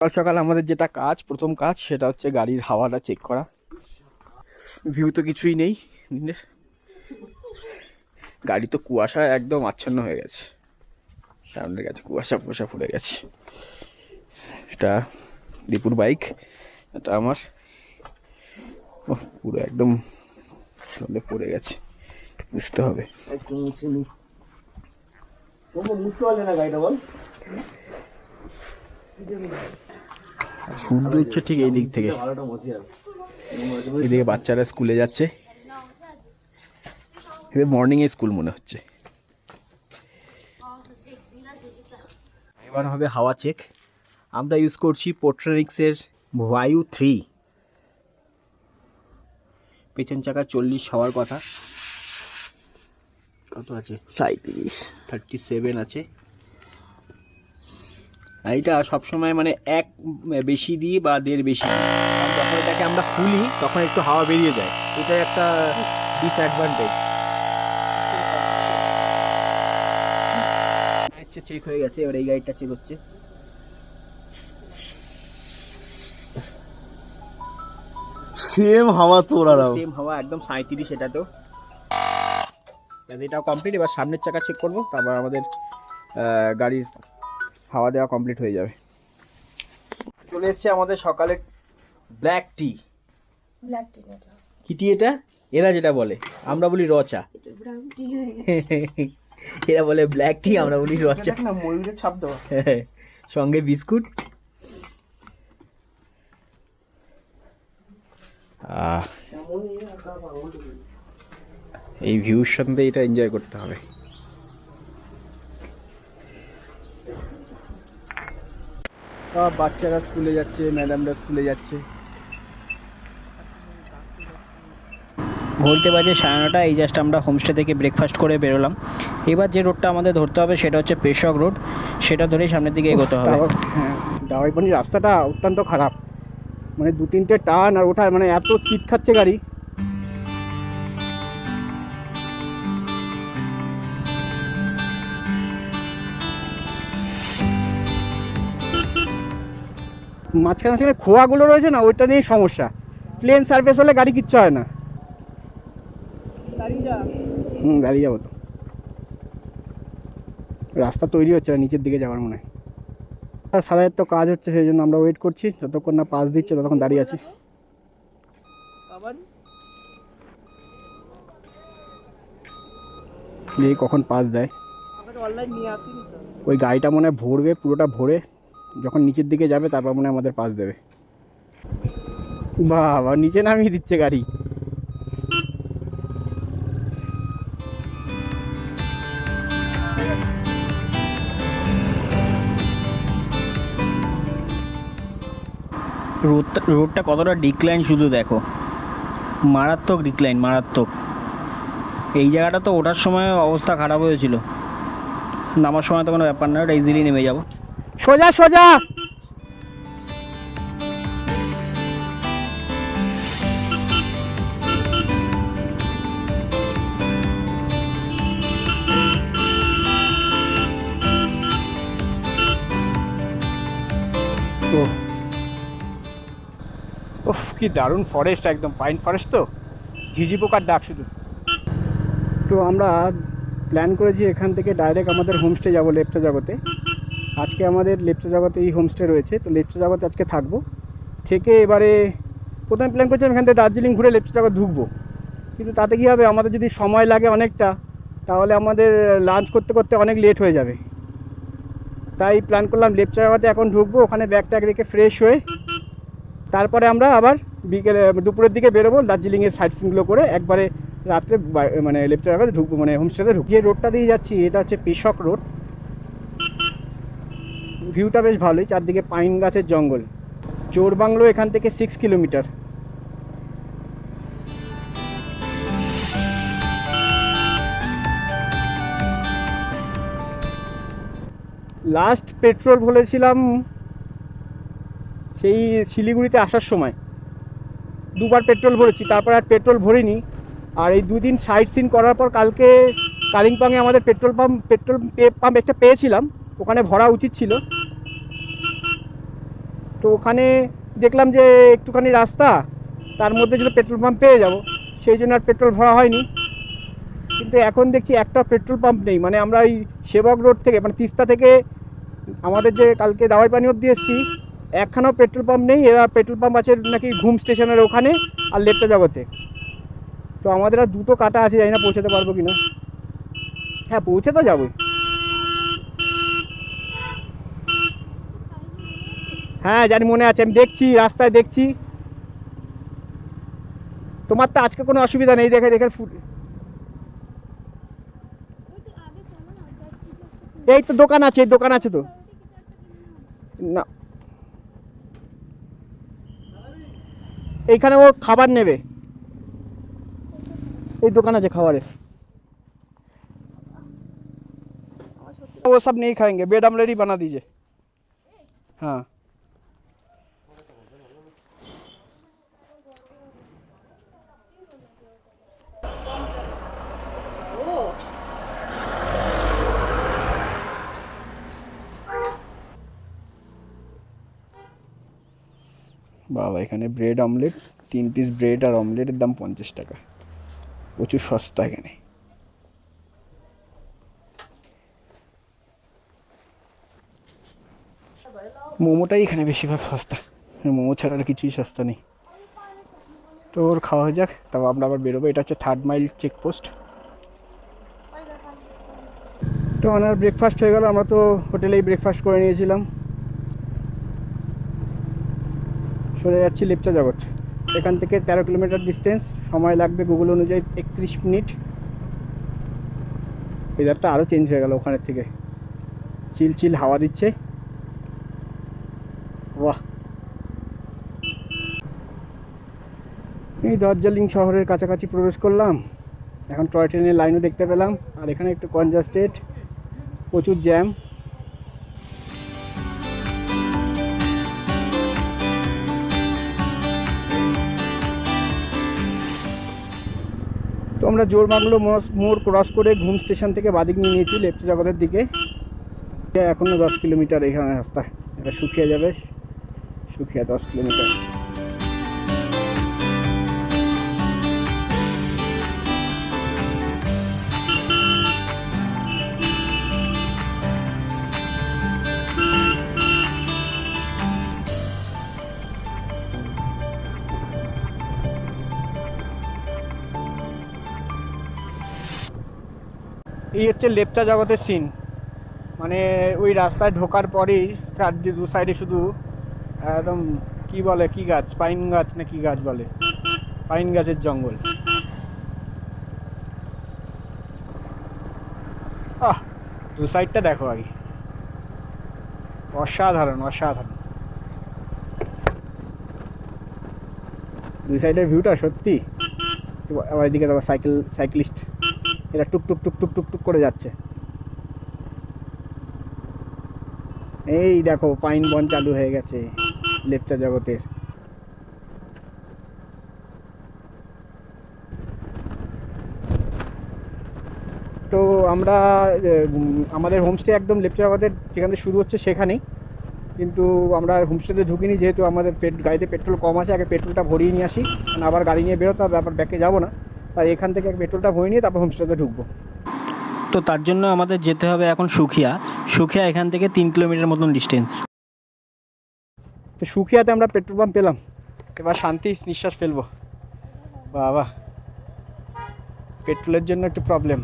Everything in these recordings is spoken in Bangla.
সকাল সকাল আমাদের যেটা কাজ, প্রথম কাজ সেটা হচ্ছে গাড়ির হাওয়াটা চেক করা। ভিউ তো কিছুই নেই, গাড়ি তো কুয়াশায় একদম আচ্ছন্ন হয়ে গেছে, সামনের কাছে কুয়াশা ফুয়াশা পড়ে গেছে। এটা দীপুর বাইক, এটা আমার পুরো একদম পড়ে গেছে, বুঝতে হবে। সূর্য উঠছে ঠিক এই দিক থেকে, এদিকে বাচ্চারা স্কুলে যাচ্ছে, মর্নিং এ স্কুল মনে হচ্ছে। এবার হবে হাওয়া চেক। আমরা ইউজ করছি পোট্রনিক্সের ভায়ু 3। পেছন চাকা 40 হওয়ার কথা, কত আছে? 37 আছে। এইটা সবসময় মানে এক বেশি দিই বা দেড় বেশি দিই, যখন এটাকে আমরা খুলি তখন একটু হাওয়া বেরিয়ে যায়, এটা একটা ডিসঅ্যাডভান্টেজ। চেক হয়ে গেছে, এবার এই গাড়িটা চেক হচ্ছে। সেম হাওয়া তো ওরাও সেম হাওয়া একদম 37, এটা তো এটাও কমপ্লিট। এবার সামনের চাকা চেক করবো, তারপর আমাদের গাড়ির হাওয়া দেওয়া কমপ্লিট হয়ে যাবে। চলে এসছে আমাদের সকালে ব্ল্যাক টি। কি টি এটা? এরা যেটা বলে, আমরা বলি রচা, এরা বলে ব্ল্যাক টি, আমরা বলি রচা। ময়ূরের ছাপ দেওয়া, সঙ্গে বিস্কুট। এই ভিউর সাথে এটা এনজয় করতে হবে। বাচ্চারা স্কুলে যাচ্ছে, ম্যাডামরা স্কুলে যাচ্ছে। ঘুরতে বাজে 9:30। এই জাস্ট আমরা হোমস্টে থেকে ব্রেকফাস্ট করে বেরোলাম। এবার যে রোডটা আমাদের ধরতে হবে সেটা হচ্ছে পেশক রোড, সেটা ধরেই সামনের দিকে এগোতে হবে। হ্যাঁ, দাওয়াইপানি রাস্তাটা অত্যন্ত খারাপ, মানে 2-3টে টার্ন আর ওঠা, মানে এত স্পিড খাচ্ছে গাড়ি। মাঝখানে খোয়াগুলো রয়েছে না, ওইটা নিয়েই সমস্যা। প্লেন সার্ফেস হলে গাড়ি কিচ্ছু হয় না। দাঁড়িয়ে যাবো তো, রাস্তা তৈরি হচ্ছে না নিচের দিকে যাওয়ার, মনে হয় আর সারায়ের তো কাজ হচ্ছে, সেই জন্য আমরা ওয়েট করছি, যতক্ষণ না পাস দিচ্ছে ততক্ষণ দাঁড়িয়ে আছি। কখন পাস দেয়, ওই গাড়িটা মনে হয় ভরবে, পুরোটা ভরে যখন নিচের দিকে যাবে তারপর মনে হয় আমাদের পাস দেবে। বাবা, নিচে নামিয়ে দিচ্ছে গাড়ি। রোডটা কতটা ডিক্লাইন শুধু দেখো, মারাত্মক ডিক্লাইন, মারাত্মক। এই জায়গাটা তো ওঠার সময় অবস্থা খারাপ হয়েছিল, নামার সময় তো কোনো ব্যাপার না, ওটা ইজিলি নেমে যাবো। সোজা সোজা। ওহ, কি দারুণ ফরেস্ট, একদম পাইন ফরেস্ট, তো ঝিঝি পোকার ডাক শুধু। তো আমরা প্ল্যান করেছি এখান থেকে ডাইরেক্ট আমাদের হোমস্টে যাবো লেপচা জগতে। আজকে আমাদের লেপচা জগতে এই হোমস্টে রয়েছে, তো লেপচা জগতে আজকে থাকবো। থেকে এবারে প্রথমে প্ল্যান করছিলাম এখান থেকে দার্জিলিং ঘুরে লেপচা জগৎ ঢুকবো, কিন্তু তাতে কী হবে, আমাদের যদি সময় লাগে অনেকটা, তাহলে আমাদের লাঞ্চ করতে করতে অনেক লেট হয়ে যাবে। তাই প্ল্যান করলাম লেপচা জগতে এখন ঢুকবো, ওখানে ব্যাগ ট্যাগ রেখে ফ্রেশ হয়ে তারপরে আমরা আবার বিকেলে দুপুরের দিকে বেরোবো, দার্জিলিংয়ের সাইট সিনগুলো করে একবারে রাত্রে মানে লেপচা জগতে ঢুকবো, মানে হোমস্টেতে ঢুকবো। যে রোডটা দিয়ে যাচ্ছি এটা হচ্ছে পেশক রোড। ভিউটা বেশ ভালোই, চারদিকে পাইন গাছের জঙ্গল। চোরবাংলো এখান থেকে 6 কিলোমিটার। লাস্ট পেট্রোল ভরেছিলাম সেই শিলিগুড়িতে আসার সময়, 2বার পেট্রোল ভরেছি, তারপর আর পেট্রোল ভরিনি। আর এই 2 দিন সাইট সিন করার পর কালকে কালিম্পংয়ে আমাদের পেট্রোল পাম্প একটা পেয়েছিলাম, ওখানে ভরা উচিত ছিল। তো ওখানে দেখলাম যে একটুখানি রাস্তা, তার মধ্যে যদি পেট্রোল পাম্প পেয়ে যাব, সেই জন্য আর পেট্রোল ভরা হয়নি। কিন্তু এখন দেখছি একটা পেট্রোল পাম্প নেই। মানে আমরা এই সেবক রোড থেকে, মানে তিস্তা থেকে আমাদের যে কালকে দাওয়াই পানি অবধি এসেছি, একখানাও পেট্রোল পাম্প নেই। এরা পেট্রোল পাম্প আছে নাকি ঘুম স্টেশনের ওখানে আর লেপচা জগতে। তো আমাদের আর দুটো কাটা আছে, জানি না পৌঁছাতে পারবো কি না। হ্যাঁ, পৌঁছে তো যাবোই। হ্যাঁ জানি, মনে আছে, আমি দেখছি রাস্তায় দেখছি। তোমার তো আজকে কোনো অসুবিধা নেই, দেখে দেখে এই তো দোকান আছে, এই দোকান আছে তো না, এইখানে ও খাবার নেবে, এই দোকান আছে খাবারের। वो सब नहीं खाएंगे, बेड ऑमलेट ही बना दीजिए। हाँ বাবা, এখানে ব্রেড অমলেট 3 পিস ব্রেড আর অমলেটের দাম 50 টাকা, প্রচুর সস্তা এখানে। মোমোটাই এখানে বেশিরভাগ সস্তা, মোমো ছাড়া আর কিছুই সস্তা নেই। তো ওর খাওয়া হয়ে যাক, তারপর আমরা আবার বেরোবো। এটা হচ্ছে 3rd মাইল চেকপোস্ট। তো ওনার ব্রেকফাস্ট হয়ে গেল, আমরা তো হোটেলেই ব্রেকফাস্ট করে নিয়েছিলাম। চলে যাচ্ছি লেপচা জগৎ। এখান থেকে 13 কিলোমিটার ডিস্টেন্স, সময় লাগবে গুগল অনুযায়ী 31 মিনিট। ওয়েদারটা আরও চেঞ্জ হয়ে গেল ওখানের থেকে, চিল চিল হাওয়া দিচ্ছে, বাহ। এই দার্জিলিং শহরের কাছাকাছি প্রবেশ করলাম। এখন টয় ট্রেনের লাইনও দেখতে পেলাম, আর এখানে একটু কনজাস্টেড, প্রচুর জ্যাম। তো আমরা জোরবাংলো মোড় ক্রস করে ঘুম স্টেশন থেকে বাদিক নিয়ে নিয়েছি লেপচা জগতের দিকে। এখনও 10 কিলোমিটার এখানে রাস্তা, এটা শুকিয়ে যাবে, শুকিয়ে 10 কিলোমিটার। এই হচ্ছে লেপচা জগতের সিন। মানে ওই রাস্তায় ঢোকার পরেই তার দু সাইডে শুধু একদম কি বলে, কি গাছ, পাইন গাছ না কি গাছ বলে, পাইন গাছের জঙ্গল। দু সাইডটা দেখো আগে, অসাধারণ অসাধারণ। দুই সাইডের ভিউটা সত্যি। আবার এদিকে দেখো সাইক্লিস্ট, এরা টুক টুক টুক টুক টুক টুক করে যাচ্ছে। এই দেখো পাইন বন চালু হয়ে গেছে লেপচা জগতের। তো আমরা আমাদের হোমস্টে একদম লেপচা জগতের যেখান থেকে শুরু হচ্ছে সেখানেই, কিন্তু আমরা হোমস্টেতে ঢুকিনি, যেহেতু আমাদের গাড়িতে পেট্রোল কম আছে। আগে পেট্রোলটা ভরিয়ে নিয়ে আসি, কারণ আবার গাড়ি নিয়ে বেরোতে হবে, আবার ব্যাকে যাবো না। তাই এখান থেকে পেট্রোলটা ভরিয়ে নিয়ে তারপর হোমস্টেতে ঢুকবো। তো তার জন্য আমাদের যেতে হবে এখন সুখিয়া। সুখিয়া এখান থেকে 3 কিলোমিটার মতন ডিস্টেন্স। তো সুখিয়াতে আমরা পেট্রোল পাম্প পেলাম, এবার শান্তি নিঃশ্বাস ফেলবো। বাবা, পেট্রোলের জন্য একটু প্রবলেম।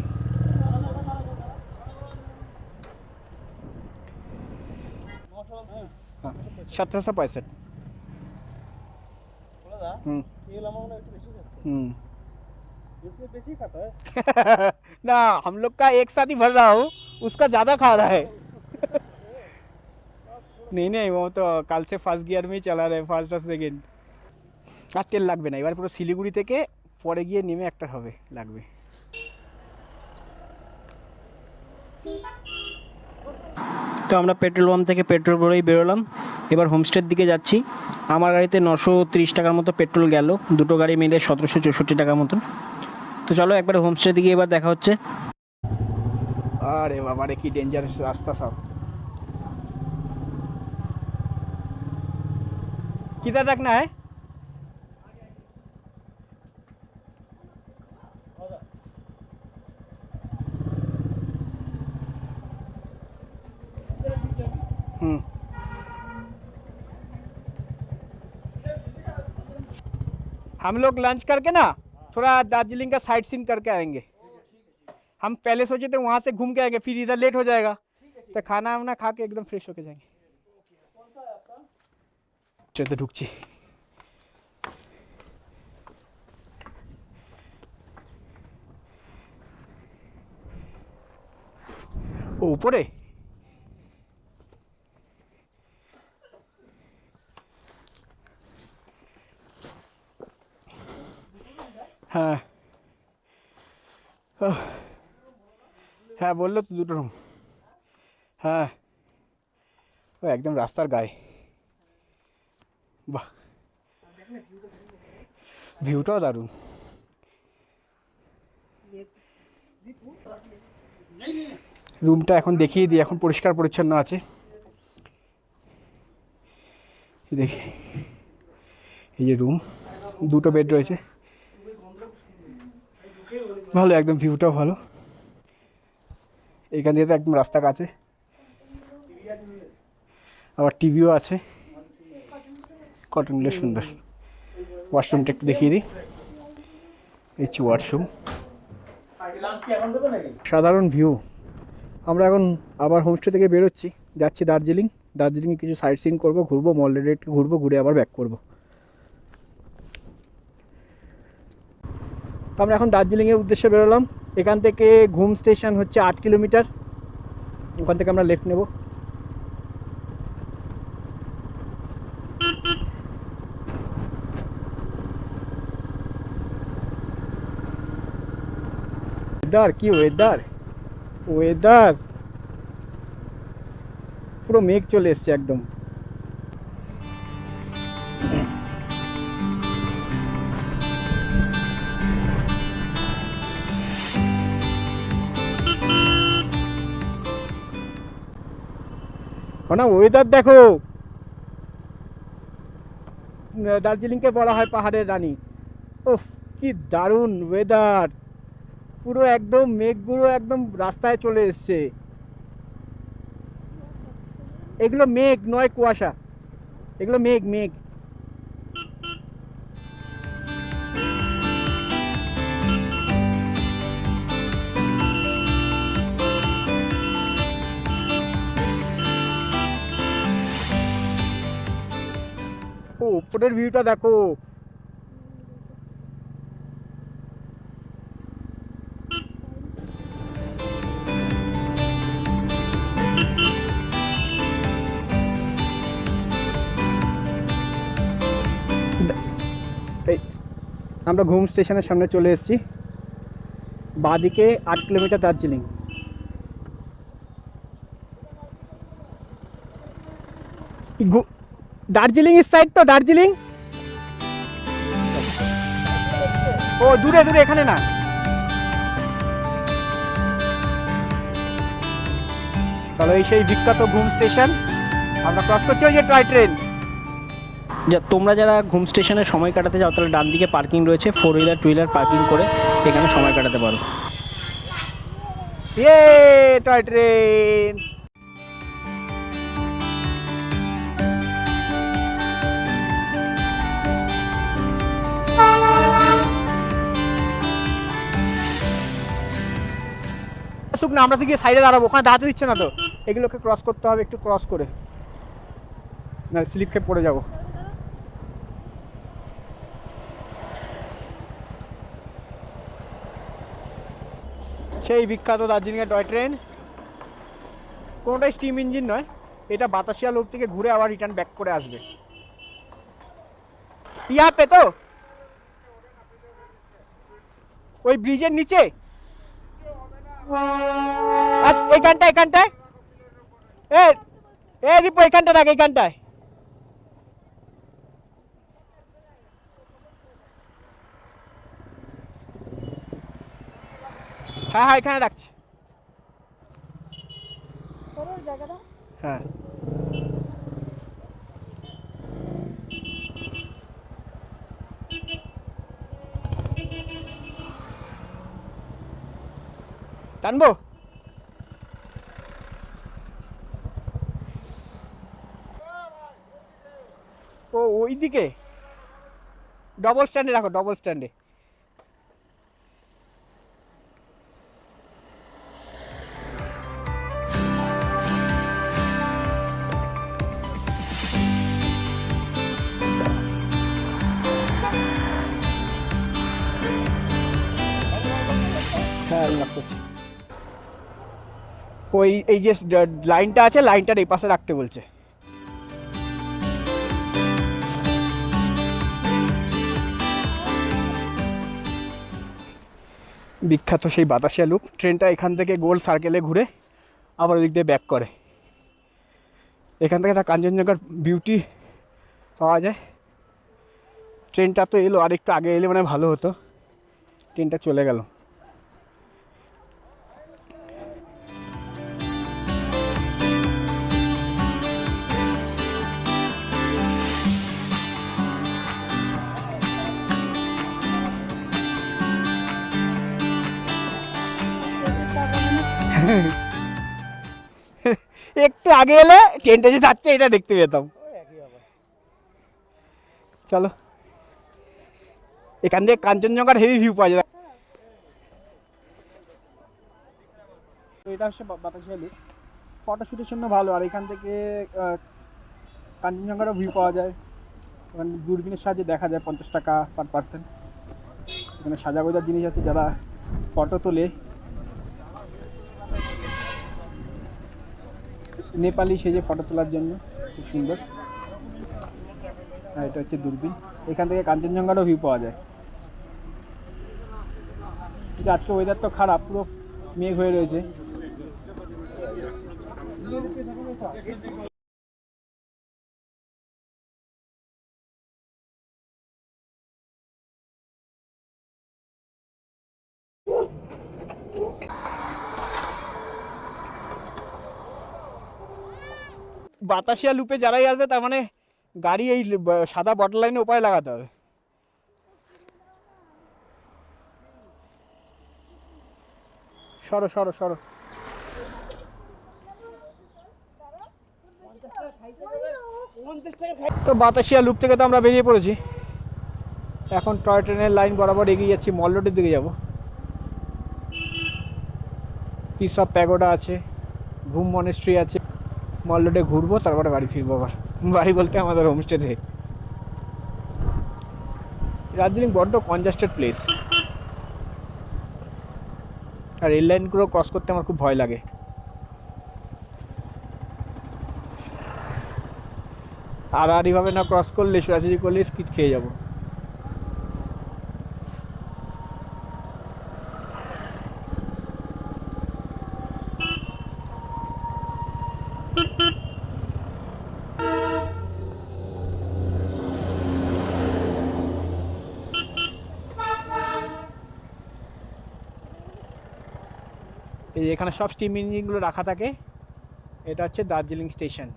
1765। ना, हम लोग का एक साथ ही भर रहा हूँ, उसका ज़्यादा खा रहा है। नहीं वो तो कल से फर्स्ट गियर में ही चला रहे, ফার্স্ট আর সেকেন্ড। আর তেল লাগবে না, এবার পুরো শিলিগুড়ি থেকে পরে গিয়ে নেমে একটা হবে লাগবে। তো আমরা পেট্রোল পাম্প থেকে পেট্রোল ভরেই বেরোলাম, এবার হোমস্টের দিকে যাচ্ছি। আমার গাড়িতে 930 টাকার মতো পেট্রোল গেল, দুটো গাড়ি মিলে 1764 টাকার মতন। তো চলো একবার হোমস্টের দিকে এবার দেখা হচ্ছে। আরে বাবা রে, কি ডেঞ্জারাস রাস্তা সব। किधर रखना है? हम लोग लंच करके ना थोड़ा दार्जिलिंग का साइट सीन करके आएंगे। हम पहले सोचे थे वहाँ से घूम के आएंगे, फिर इधर लेट हो जाएगा, तो खाना वाना खा के एकदम फ्रेश होके जाएंगे। चलो ढुकছি। ও উপরে হ্যাঁ হ্যাঁ বললো তো দুটো রুম। হ্যাঁ ও একদম রাস্তার গায়ে। বাহ ভিউটাও দারুণ। রুমটা এখন দেখিয়ে দিই, এখন পরিষ্কার পরিচ্ছন্ন আছে। দেখি এই যে রুম, দুটো বেড রয়েছে, ভালো একদম ভিউটাও ভালো। এখান দিয়ে তো একদম রাস্তা কাছে, আবার টিভিও আছে, কটনগুলো সুন্দর। ওয়াশরুমটা একটু দেখিয়ে দিই, এই হচ্ছে ওয়াশরুম, সাধারণ ভিউ। আমরা এখন আবার হোমস্টে থেকে বেরোচ্ছি, যাচ্ছি দার্জিলিং। দার্জিলিংয়ে কিছু সাইট সিন করবো, ঘুরবো, মলডেডে একটু ঘুরবো, ঘুরে আবার ব্যাক করবো। তো আমরা এখন দার্জিলিংয়ের উদ্দেশ্যে বেরোলাম। এখান থেকে ঘুম স্টেশন হচ্ছে 8 কিলোমিটার, ওখান থেকে আমরা লেফট নেব। ওয়েদার কি ওয়েদার, ওয়েদার পুরো মেঘ চলে এসছে একদম। না ওয়েদার দেখো, দার্জিলিংকে বলা হয় পাহাড়ের রানী। ওহ কি দারুণ ওয়েদার, পুরো একদম মেঘগুলো একদম রাস্তায় চলে এসছে। এগুলো মেঘ নয় কুয়াশা, এগুলো মেঘ মেঘ। ও উপরের ভিউটা দেখো, আমরা ঘুম স্টেশনের সামনে চলে এসেছি। বাঁদিকে 8 কিলোমিটার দার্জিলিং। দার্জিলিং ইস সাইড তো, দার্জিলিং ও দূরে দূরে, এখানে না। চলো এই সেই বিখ্যাত ঘুম স্টেশন, আমরা ক্রস করছি ওই যে টয় ট্রেন। তোমরা যারা ঘুম স্টেশনে সময় কাটাতে চাও তাহলে ডান দিকে পার্কিং রয়েছে, 4 হুইলার 2 হুইলার পার্কিং করে এখানে সময় কাটাতে পারো। ইয়ে টয় ট্রেন। আসুক না, আমরা তো গিয়ে সাইডে দাঁড়াবো, ওখানে দাঁড়াতে দিচ্ছে না তো। এগুলোকে ক্রস করতে হবে একটু, ক্রস করে, না স্লিপ খেয়ে পড়ে যাবো। সেই বিখ্যাত দার্জিলিংয়ের টয় ট্রেন, কোনোটাই স্টিম ইঞ্জিন নয়, এটা বাতাসিয়া লুপ থেকে ঘুরে আবার রিটার্ন ব্যাক করে আসবে। ইয়া পে তো ওই ব্রিজের নিচে, এইখানটায় এইখানটায় এ দীপ এইখানটা রাখ, এইখানটায়। হ্যাঁ হ্যাঁ এখানে রাখছি। হ্যাঁ টানবো? ও ওই দিকে ডবল স্ট্যান্ডে রাখো, ডবল স্ট্যান্ডে। হ্যাঁ লক করছি। ওই এই যে লাইনটা আছে, লাইনটার এই পাশে রাখতে বলছে। বিখ্যাত সেই বাতাসিয়া লুপ। ট্রেনটা এখান থেকে গোল সার্কেলে ঘুরে আবার ওদিক দিয়ে ব্যাক করে। এখান থেকে একটা কাঞ্চনজঙ্ঘার বিউটি পাওয়া যায়। ট্রেনটা তো এলো, আর একটু আগে এলে মানে ভালো হতো। ট্রেনটা চলে গেল। একটু আগে এলে ট্রেনটা যে যাচ্ছে এটা দেখতে পেতাম। চলো, এখান থেকে কাঞ্চনজঙ্ঘার হেভি ভিউ পাওয়া যায়। এটা হচ্ছে বাতাসিয়া লুপ, ফটোশ্যুটের জন্য ভালো। আর এখান থেকে কাঞ্চনজঙ্ঘারও ভিউ পাওয়া যায়। ওখানে দূরবীনের সাহায্যে দেখা যায়, 50 টাকা পার পার্সন। এখানে সাজা গোজার জিনিস আছে, যারা ফটো তোলে। নেপালি সেজে ফটো তোলার জন্য খুব সুন্দর। আর এটা হচ্ছে দূরবীন, এখান থেকে কাঞ্চনজঙ্ঘারও ভিউ পাওয়া যায়। কিন্তু আজকে ওয়েদার তো খারাপ, পুরো মেঘ হয়ে রয়েছে। বাতাসিয়া লুপে যারাই আসবে তার মানে গাড়ি এই সাদা বটল লাইনে ওপারে লাগাতে হবে। সরো সরো সরো। তো বাতাসিয়া লুপ থেকে তো আমরা বেরিয়ে পড়েছি। এখন টয় ট্রেনের লাইন বরাবর এগিয়ে যাচ্ছি, মল রোডের দিকে যাব। পিস অফ প্যাগোডা আছে, ঘুম মনেস্ট্রি আছে। মল রোডে ঘুরবো, তারপরে বাড়ি ফিরবো। আবার বাড়ি বলতে আমাদের হোমস্টে থেকে। দার্জিলিং বড্ড কনজাস্টেড প্লেস, আর রেল লাইনগুলো ক্রস করতে আমার খুব ভয় লাগে। আর এইভাবে না ক্রস করলে, সোজাসুজি করলে স্কিড খেয়ে যাবো। এই এখানে সব স্টিম ইঞ্জিনগুলো রাখা থাকে। এটা হচ্ছে দার্জিলিং স্টেশন।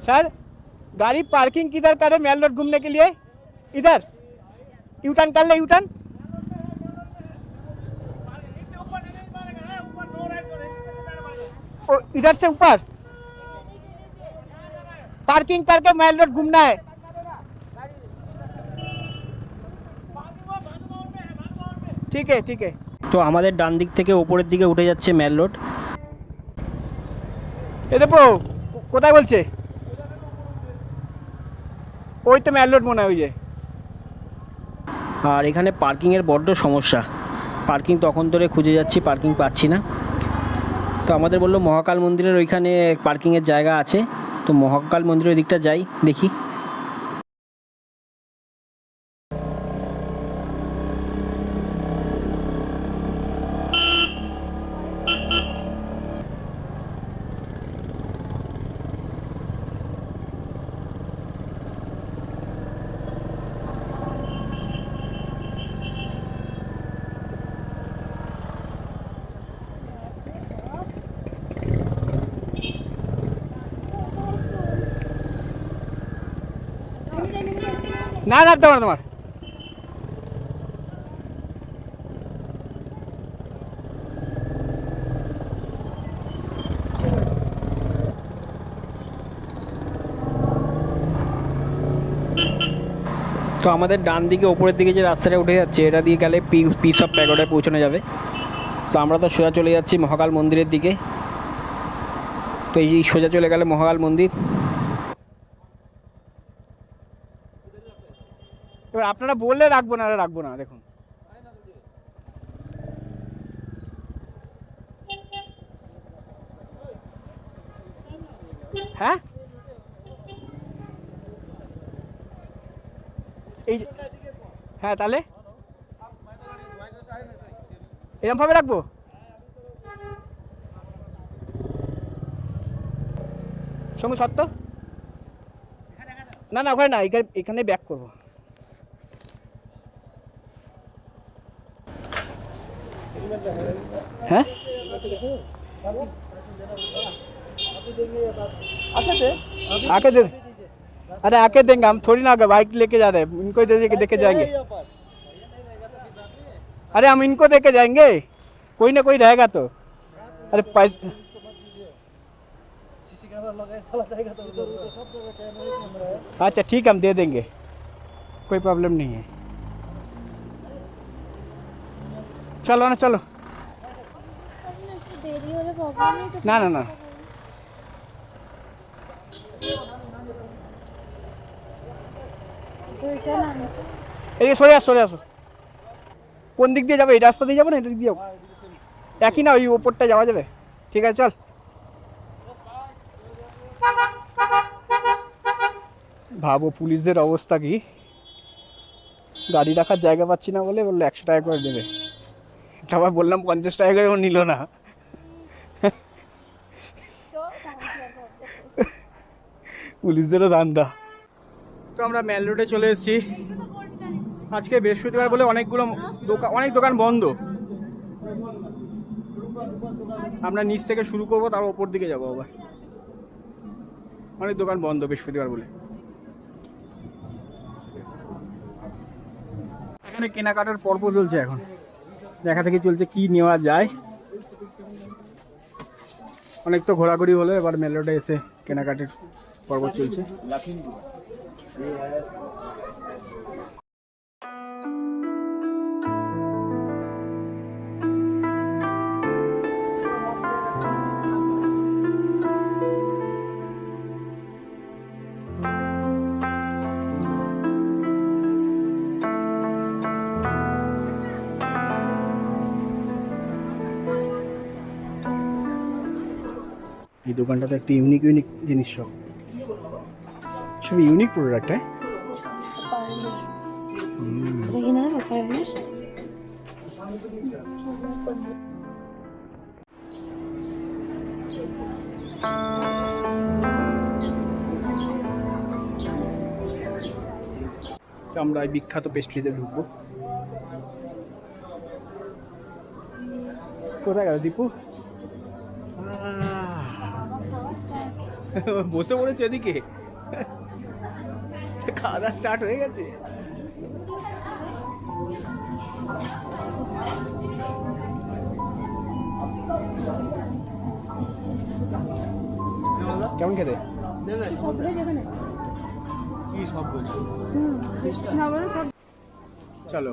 सर गाड़ी पार्किंग किधर करें मेल रोड घूमने के लिए? इधर यू टर्न कर ले, यू टर्न। इधर से ऊपर पार्किंग करके मेल रोड घूमना है। ठीक है ठीक है। তো আমাদের ডান দিক থেকে ওপরের দিকে উঠে যাচ্ছে মেল রোড। এ দেখো কোথায় বলছে, ওই তো মেল রোড মনে হয়। ওই যে, আর এখানে পার্কিংয়ের বড্ড সমস্যা। পার্কিং তখন ধরে খুঁজে যাচ্ছি, পার্কিং পাচ্ছি না। তো আমাদের বললো মহাকাল মন্দিরের ওইখানে পার্কিংয়ের জায়গা আছে, তো মহাকাল মন্দিরের ওই দিকটা যাই, দেখি। না না তোমার তো আমাদের ডান দিকে ওপরের দিকে যে রাস্তাটা উঠে যাচ্ছে, এটা দিয়ে গেলে পিস অফ প্যাগোডায় পৌঁছানো যাবে। তো আমরা তো সোজা চলে যাচ্ছি মহাকাল মন্দিরের দিকে। তো এই সোজা চলে গেলে মহাকাল মন্দির। এবার আপনারা বললে রাখবো না, দেখুন। হ্যাঁ এই হ্যাঁ, তাহলে এরকম ভাবে রাখবো। সঙ্গে সত্য না না, ওখানে না, এখানে ব্যাক করবো। हैं? आके दे, अरे आके देंगे हम, थोड़ी ना बाइक लेके जा रहे हैं, इनको देके जाएंगे। अरे हम इनको देके जाएंगे, कोई ना कोई रहेगा तो। अरे पैसे सीसी कैमरा लगाए चला जाएगा तो सब जगह कैमरा है। अच्छा ठीक है, हम दे देंगे, कोई प्रॉब्लम नहीं है। चलो ना, चलो না না না, এই সরে আসো। কোন দিক দিয়ে যাবে? এই রাস্তা দিয়ে যাবো না, এটা দিক দিয়ে যাবো? একই না, ওই ওপরটা যাওয়া যাবে। ঠিক আছে চল। ভাবো পুলিশদের অবস্থা কি, গাড়ি রাখার জায়গা পাচ্ছি না বলে বললো 100 টাকা করে দেবে। আবার বললাম 50 টাকা করে, ও নিল না। পুলিশদেরও ধান্দা। তো আমরা মেল রোডে চলে এসেছি। আজকে বৃহস্পতিবার বলে অনেক দোকান বন্ধ। আমরা নিচ থেকে শুরু করবো, তারপর ওপর দিকে যাবো। আবার অনেক দোকান বন্ধ বৃহস্পতিবার বলে। এখানে কেনাকাটার পর্ব চলছে, এখন দেখা থেকে চলছে কি নেওয়া যায়। অনেক তো ঘোরাঘুরি হলো, এবার মেল রোডে এসে কেনাকাটির পর্ব চলছে। এই দোকানটাতে একটা ইউনিক জিনিস, সব ইউনিক প্রোডাক্ট। হ্যাঁ আমরা এই বিখ্যাত পেস্ট্রিতে ঢুকবো। কোথায় গেল দীপু? বসে পড়েছে এদিকে, খাওয়া দাওয়া স্টার্ট হয়ে গেছে। কেমন খেতে? চলো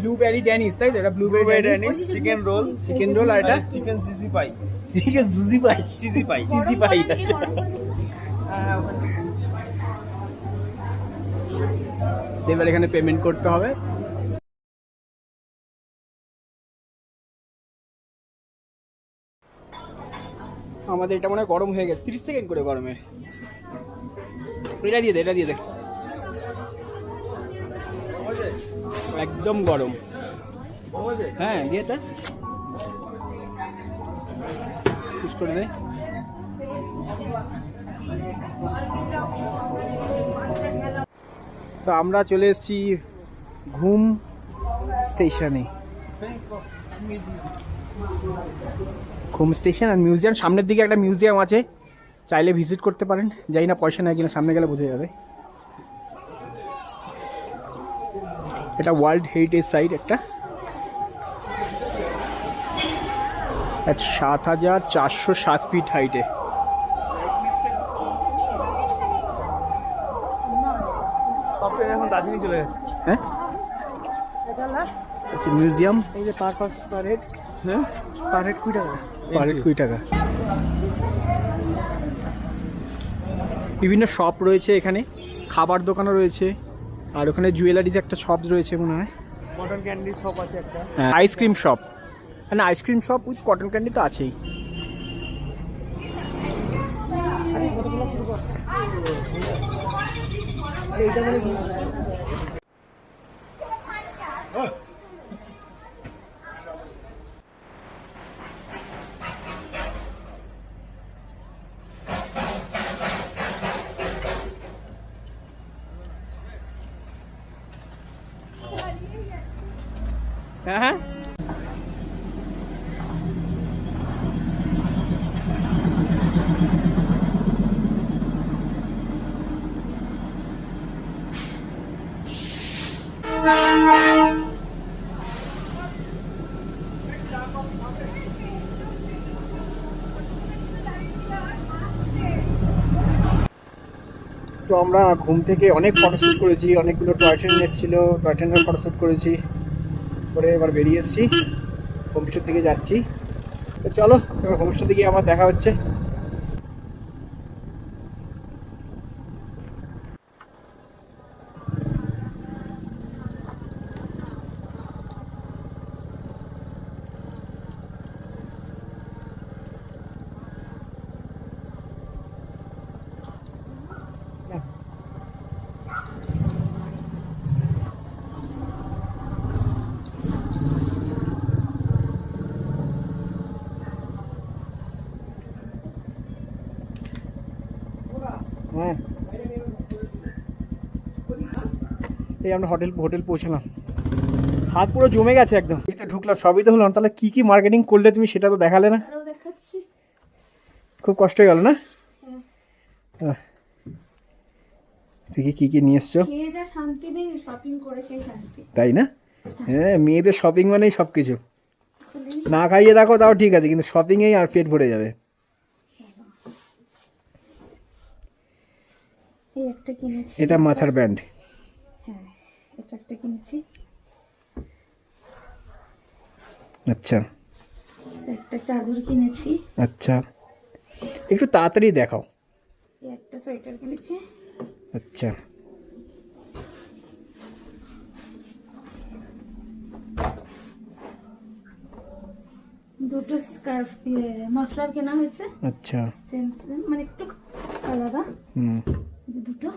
ব্লুবেরি ড্যানিশ, তাই তো? এটা ব্লুবেরি ড্যানিশ, চিকেন রোল, আর এটা চিকেন চিজি পাই। এবার এখানে পেমেন্ট করতে হবে। আমাদের এটা মনে হয় গরম হয়ে গেছে, 30 সেকেন্ড করে গরমে। এটা দিয়ে দে, এটা দিয়ে দে, একদম গরম। হ্যাঁ দিয়ে দে, পুশ করে দে। তো আমরা চলে এসেছি ঘুম স্টেশনে। ঘুম স্টেশন আর মিউজিয়াম, সামনের দিকে একটা মিউজিয়াম আছে, চাইলে ভিজিট করতে পারেন। জানি না পয়সা নেয় কিনা, সামনে গেলে বোঝা যাবে। এটা ওয়ার্ল্ড হেরিটেজ সাইট একটা, ৭,৪০৭ ফিট হাইটে। এখন দার্জিলিং চলে যাচ্ছে। হ্যাঁ আচ্ছা, মিউজিয়াম। এই যে পার হেড, হ্যাঁ পার হেড 20 টাকা। পার হেড 20 টাকা। বিভিন্ন শপ রয়েছে এখানে, খাবার দোকানও রয়েছে, আর ওখানে জুয়েলারিজ একটা শপ রয়েছে মনে হয়। কটন ক্যান্ডি শপ আছে একটা। হ্যাঁ, আইসক্রিম শপ, না ice cream shop with cotton candy তো আছেই। এইটা মানে কি? হ্যাঁ হ্যাঁ, তো আমরা ঘুম থেকে অনেক ফটোশ্যুট করেছি, অনেকগুলো টয় ট্রেন এসেছিলো, টয় ট্রেনের ফটোশ্যুট করেছি, করে এবার বেরিয়ে এসেছি, হোমস্টের দিকে যাচ্ছি। তো চলো এবার হোমস্টের দিকে আবার দেখা হচ্ছে। হ্যাঁ, এই আমরা হোটেল পৌঁছলাম, হাত পুরো জমে গেছে একদম। এই তো ঢুকলাম, সবই তো হলো, তাহলে কি কি মার্কেটিং করলে তুমি সেটা তো দেখালে না। দেখাচ্ছি। খুব কষ্ট হয়ে গেল না? থেকে কি কি নিয়ে এসছো? খেয়ে যা শান্তি নেই, শপিং করে সেই শান্তি। তাই না? হ্যাঁ, মেয়েদের শপিং মানেই সব কিছু। না খাইয়ে রাখো তাও ঠিক আছে, কিন্তু শপিংয়েই আর পেট ভরে যাবে। এই একটা কিনেছি। এটা মাথার ব্যান্ড। হ্যাঁ, এটা একটা কিনেছি। আচ্ছা একটা চাদর কিনেছি। আচ্ছা, একটু তাড়াতাড়ি দেখাও। এই একটা সোয়েটার কিনেছি। আচ্ছা, দুটো স্কার্ফ মাফলার কেনা হয়েছে। আচ্ছা, সেম মানে একটু আলাদা, হুম, যে দুটো।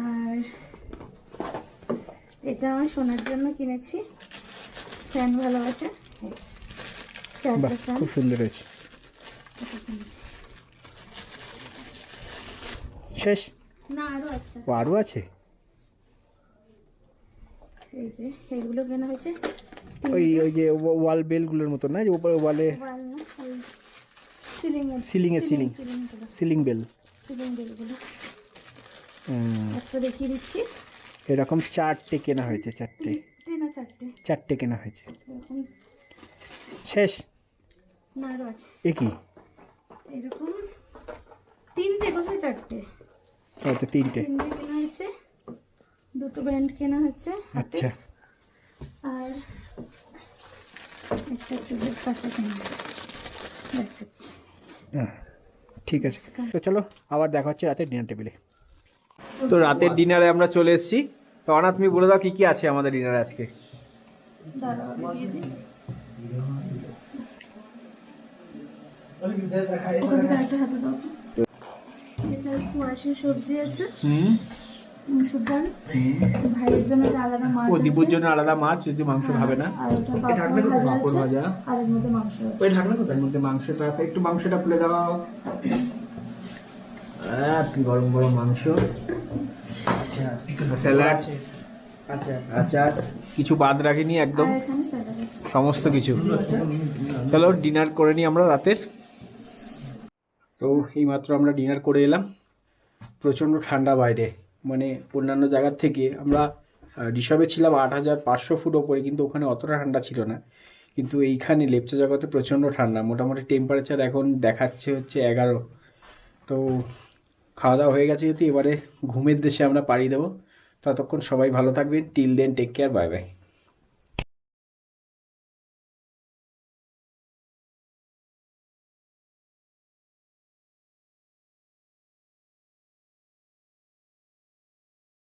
আর এটা আমার সোনার জন্য কিনেছি, ফ্যান ভালোবাসে, বাহ, চারটা ফ্যান খুব সুন্দর হয়েছে। কিনেছি। শেষ? না আরো আছে, ও আরও আছে? এই যে এগুলো কেনা হয়েছে। ওই ওই যে ওয়াল বেলগুলোর মতো না, যে উপরে ওয়ালে সিলিং বেল। সিলিং বেলগুলো হুম, একটা দেখিয়ে দিচ্ছি। এরকম 4টে কেনা হয়েছে, 4টে না চারটে 4টে কেনা হয়েছে। এরকম। শেষ? না আরো আছে এ কি? এরকম তিনটে, কোথায় চারটে? হয়তো 3টে। তিনটে কেনা হয়েছে, দুটো ব্যান্ড কেনা হচ্ছে হাতে। আচ্ছা, আর একটা চুলের পাতা কেনা হচ্ছে, দেখাচ্ছি। ঠিক আছে। তো চলো আবার দেখা হচ্ছে রাতে ডিনার টেবিলে। তো রাতের ডিনারে আমরা চলে এসেছি। তো অনা তুমি বলে দাও কি কি আছে আমাদের ডিনারে আজকে। দাঁড়াও, আমি দিয়ে দিই। ওখানে একটা হাতে দাও তো। এটা কুয়াশি সবজি আছে, মুসুর ডাল, ভাইয়ের জন্য একটা আলাদা মাছ ও আছে, দীপুর জন্য আলাদা মাছ, যদি মাংস খাবে না। আর ওটা পাপড় ভাজা পাঁপড় আছে, ভাজা। আর এর মধ্যে মাংস আছে। ওই ঢাকনা কোথায়? মধ্যে মাংসটা একটু মাংসটা খুলে দাও। কি গরম গরম মাংস, স্যালাড, আচার, কিছু বাদ রাখিনি একদম, আর এখানে স্যালাড আছে। সমস্ত কিছু। চলো ডিনার করে নিই আমরা রাতের। তো এইমাত্র আমরা ডিনার করে এলাম। প্রচণ্ড ঠান্ডা বাইরে, মানে অন্যান্য জায়গার থেকে আমরা ঋষভে ছিলাম 8500 ফুট ওপরে, কিন্তু ওখানে অতটা ঠান্ডা ছিল না। কিন্তু এইখানে লেপচা জগতে প্রচণ্ড ঠান্ডা, মোটামুটি টেম্পারেচার এখন দেখাচ্ছে হচ্ছে 11। তো খাওয়া দাওয়া হয়ে গেছে, যেহেতু এবারে ঘুমের দেশে আমরা পাড়ি দেবো। ততক্ষণ সবাই ভালো থাকবেন। Till then, take care, bye by.